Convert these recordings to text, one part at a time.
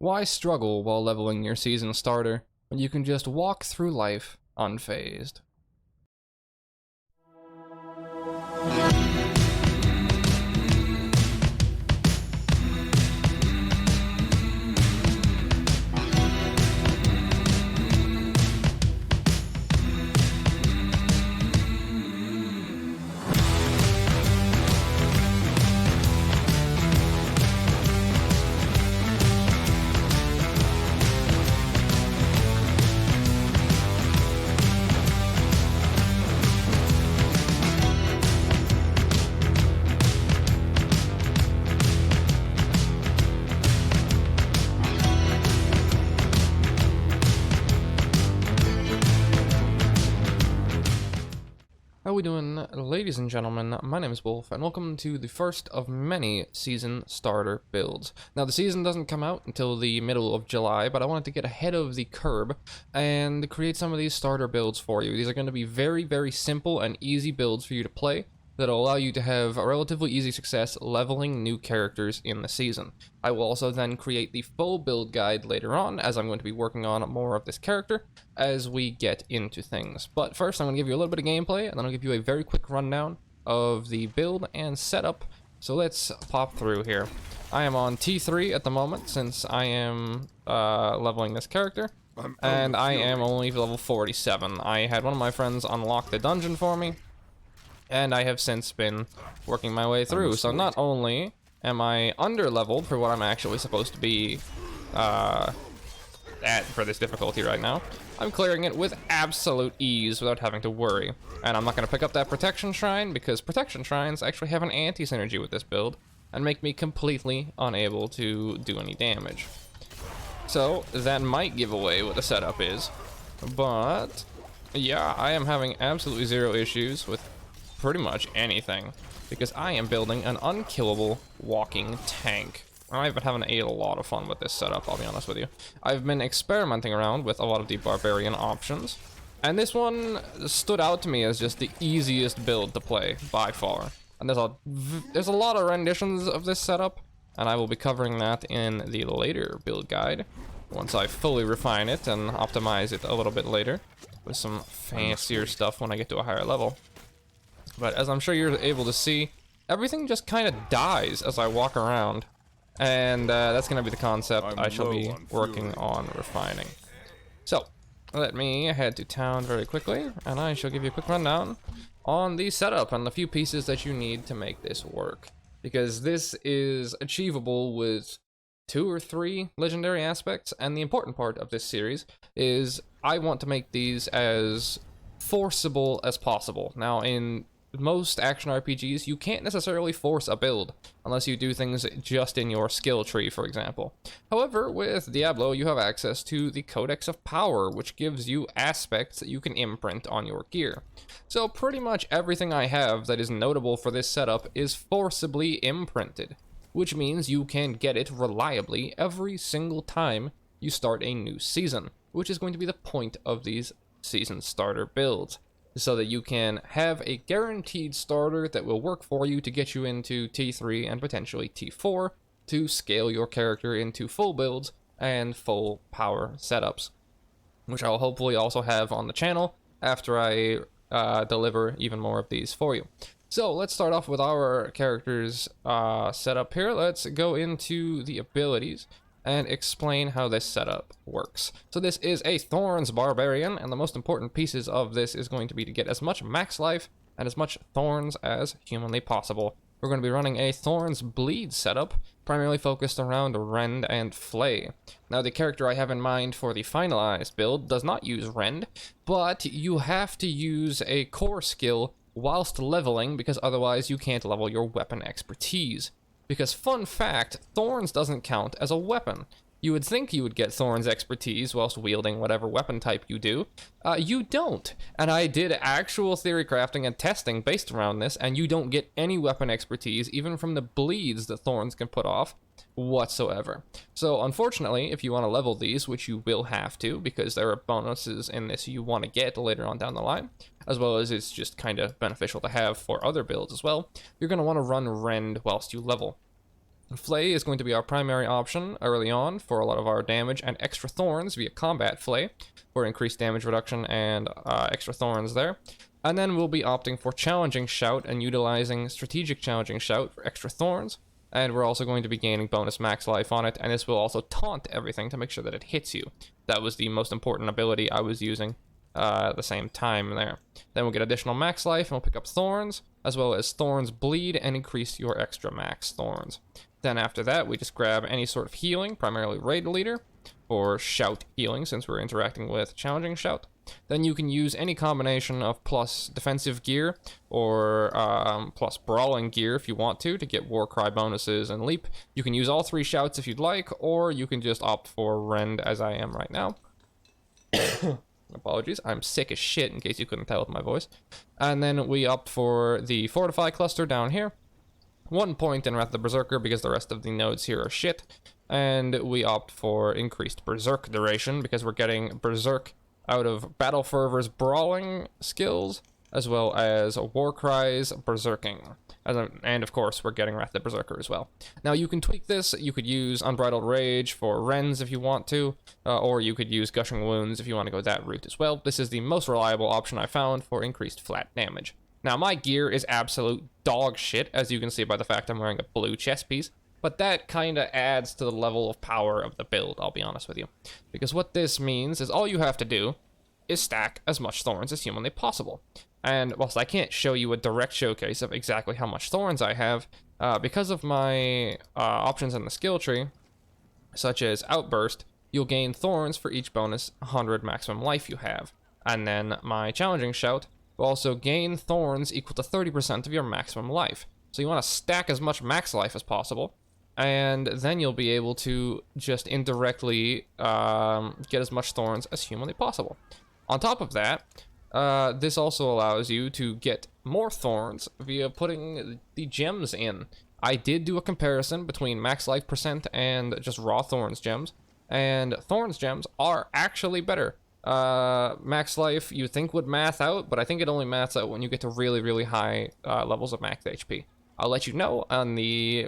Why struggle while leveling your season starter when you can just walk through life unfazed? How we doing, ladies and gentlemen? My name is Wolf, and welcome to the first of many season starter builds. Now, the season doesn't come out until the middle of July, but I wanted to get ahead of the curve and create some of these starter builds for you. These are going to be very, very simple and easy builds for you to play that'll allow you to have a relatively easy success leveling new characters in the season. I will also then create the full build guide later on, as I'm going to be working on more of this character as we get into things. But first, I'm going to give you a little bit of gameplay, and then I'll give you a very quick rundown of the build and setup. So let's pop through here. I am on T3 at the moment, since I am leveling this character, and I am only level 47. I had one of my friends unlock the dungeon for me, and I have since been working my way through. So not only am I under-leveled for what I'm actually supposed to be at for this difficulty right now, I'm clearing it with absolute ease without having to worry. And I'm not going to pick up that protection shrine, because protection shrines actually have an anti-synergy with this build and make me completely unable to do any damage. So that might give away what the setup is, but yeah, I am having absolutely zero issues with pretty much anything, because I am building an unkillable walking tank. I've been having a lot of fun with this setup, I'll be honest with you. I've been experimenting around with a lot of the Barbarian options, and this one stood out to me as just the easiest build to play by far. And there's a lot of renditions of this setup, and I will be covering that in the later build guide once I fully refine it and optimize it a little bit later with some fancier stuff when I get to a higher level. But as I'm sure you're able to see, everything just kind of dies as I walk around. And that's going to be the concept I shall be working on refining. So, let me head to town very quickly, and I shall give you a quick rundown on the setup and the few pieces that you need to make this work. Because this is achievable with 2 or 3 legendary aspects, and the important part of this series is I want to make these as forcible as possible. Now, in most action RPGs, you can't necessarily force a build unless you do things just in your skill tree, for example. However, with Diablo, you have access to the Codex of Power, which gives you aspects that you can imprint on your gear. So pretty much everything I have that is notable for this setup is forcibly imprinted, which means you can get it reliably every single time you start a new season, which is going to be the point of these season starter builds, so that you can have a guaranteed starter that will work for you to get you into T3 and potentially T4 to scale your character into full builds and full power setups, which I'll hopefully also have on the channel after I deliver even more of these for you. So let's start off with our character's setup here. Let's go into the abilities and explain how this setup works. So this is a Thorns Barbarian, and the most important pieces of this is going to be to get as much max life and as much Thorns as humanly possible. We're going to be running a Thorns Bleed setup, primarily focused around Rend and Flay. Now, the character I have in mind for the finalized build does not use Rend, but you have to use a core skill whilst leveling, because otherwise you can't level your weapon expertise. Because, fun fact, Thorns doesn't count as a weapon. You would think you would get Thorns expertise whilst wielding whatever weapon type you do. You don't. And I did actual theory crafting and testing based around this, and you don't get any weapon expertise, even from the bleeds that Thorns can put off, whatsoever. So, unfortunately, if you want to level these, which you will have to, because there are bonuses in this you want to get later on down the line, as well as it's just kind of beneficial to have for other builds as well, you're going to want to run Rend whilst you level. Flay is going to be our primary option early on for a lot of our damage and extra thorns via combat Flay for increased damage reduction and extra thorns there. And then we'll be opting for Challenging Shout and utilizing Strategic Challenging Shout for extra thorns. And we're also going to be gaining bonus max life on it, and this will also taunt everything to make sure that it hits you. That was the most important ability I was using at the same time there. Then we'll get additional max life, and we'll pick up Thorns, as well as Thorns Bleed, and increase your extra max Thorns. Then after that, we just grab any sort of healing, primarily Raid Leader, or Shout healing, since we're interacting with Challenging Shout. Then you can use any combination of plus defensive gear or plus brawling gear if you want to get Warcry bonuses and leap. You can use all 3 shouts if you'd like, or you can just opt for Rend as I am right now. Apologies, I'm sick as shit in case you couldn't tell with my voice. And then we opt for the Fortify cluster down here. 1 point in Wrath of the Berserker because the rest of the nodes here are shit. And we opt for increased Berserk duration because we're getting Berserk out of Battle Fervor's brawling skills, as well as Warcry's Berserking. And of course, we're getting Wrath of the Berserker as well. Now, you can tweak this. You could use Unbridled Rage for Rens if you want to, or you could use Gushing Wounds if you want to go that route as well. This is the most reliable option I found for increased flat damage. Now, my gear is absolute dog shit, as you can see by the fact I'm wearing a blue chest piece. But that kind of adds to the level of power of the build, I'll be honest with you. Because what this means is all you have to do is stack as much thorns as humanly possible. And whilst I can't show you a direct showcase of exactly how much thorns I have, because of my options in the skill tree, such as Outburst, you'll gain thorns for each bonus 100 maximum life you have. And then my Challenging Shout will also gain thorns equal to 30% of your maximum life. So you want to stack as much max life as possible, and then you'll be able to just indirectly get as much thorns as humanly possible. On top of that, this also allows you to get more thorns via putting the gems in. I did do a comparison between max life percent and just raw thorns gems, and thorns gems are actually better. Max life you think would math out, but I think it only maths out when you get to really, really high levels of max HP. I'll let you know on the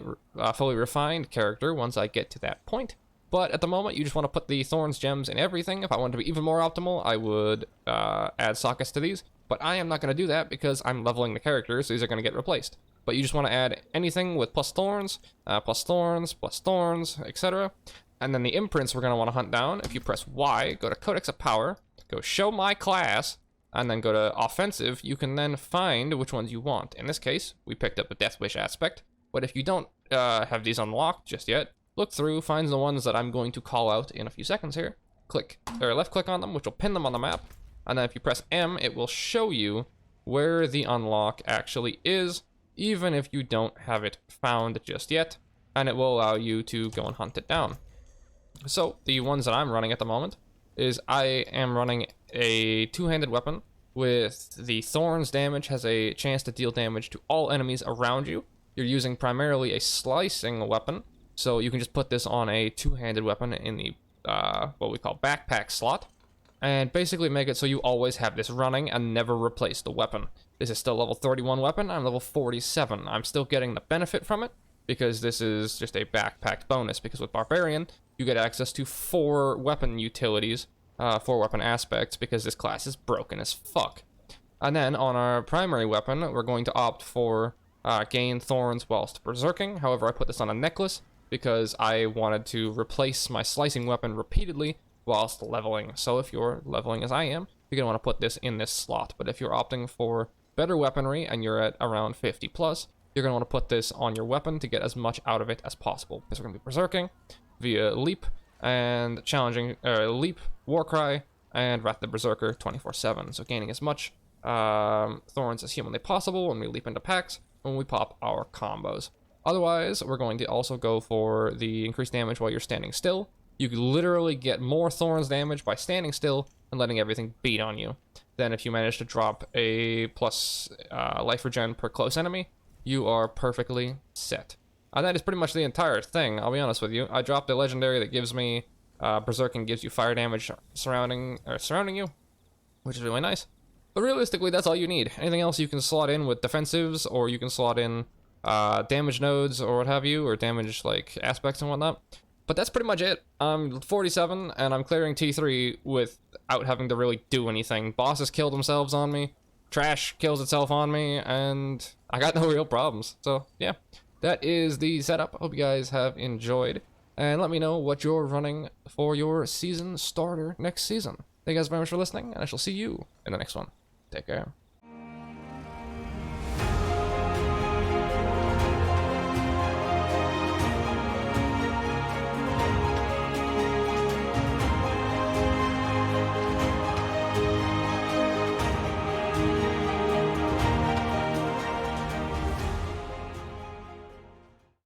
fully refined character once I get to that point. But at the moment, you just want to put the Thorns gems in everything. If I wanted to be even more optimal, I would add sockets to these. But I am not going to do that because I'm leveling the characters, so these are going to get replaced. But you just want to add anything with plus thorns, etc. And then the imprints we're going to want to hunt down. If you press Y, go to Codex of Power, go Show My Class, and then go to Offensive, you can then find which ones you want. In this case, we picked up a Death Wish aspect, but if you don't have these unlocked just yet, look through, find the ones that I'm going to call out in a few seconds here, left click on them, which will pin them on the map, and then if you press M, it will show you where the unlock actually is, even if you don't have it found just yet, and it will allow you to go and hunt it down. So, the ones that I'm running at the moment is I am running a two-handed weapon with the Thorns damage has a chance to deal damage to all enemies around you. You're using primarily a slicing weapon, so you can just put this on a two-handed weapon in the what we call backpack slot, and basically make it so you always have this running and never replace the weapon. This is still level 31 weapon, I'm level 47. I'm still getting the benefit from it, because this is just a backpacked bonus, because with Barbarian, you get access to 4 weapon utilities, 4 weapon aspects, because this class is broken as fuck. And then on our primary weapon, we're going to opt for gain thorns whilst berserking. However, I put this on a necklace because I wanted to replace my slicing weapon repeatedly whilst leveling. So if you're leveling as I am, you're going to want to put this in this slot. But if you're opting for better weaponry and you're at around 50 plus, you're going to want to put this on your weapon to get as much out of it as possible. Because we're going to be berserking via leap and challenging leap, warcry, and Wrath the Berserker 24/7. So gaining as much thorns as humanly possible when we leap into packs, when we pop our combos. Otherwise, we're going to also go for the increased damage while you're standing still. You can literally get more thorns damage by standing still and letting everything beat on you. Then if you manage to drop a plus life regen per close enemy, you are perfectly set. And that is pretty much the entire thing, I'll be honest with you. I dropped a legendary that gives me Berserking gives you fire damage surrounding you, which is really nice. But realistically, that's all you need. Anything else you can slot in with defensives, or you can slot in damage nodes or what have you, or damage like aspects and whatnot. But that's pretty much it. I'm 47 and I'm clearing T3 without having to really do anything. Bosses killed themselves on me, trash kills itself on me, and I got no real problems. So yeah, that is the setup. I hope you guys have enjoyed, and let me know what you're running for your season starter next season. Thank you guys very much for listening, and I shall see you in the next one. Take care.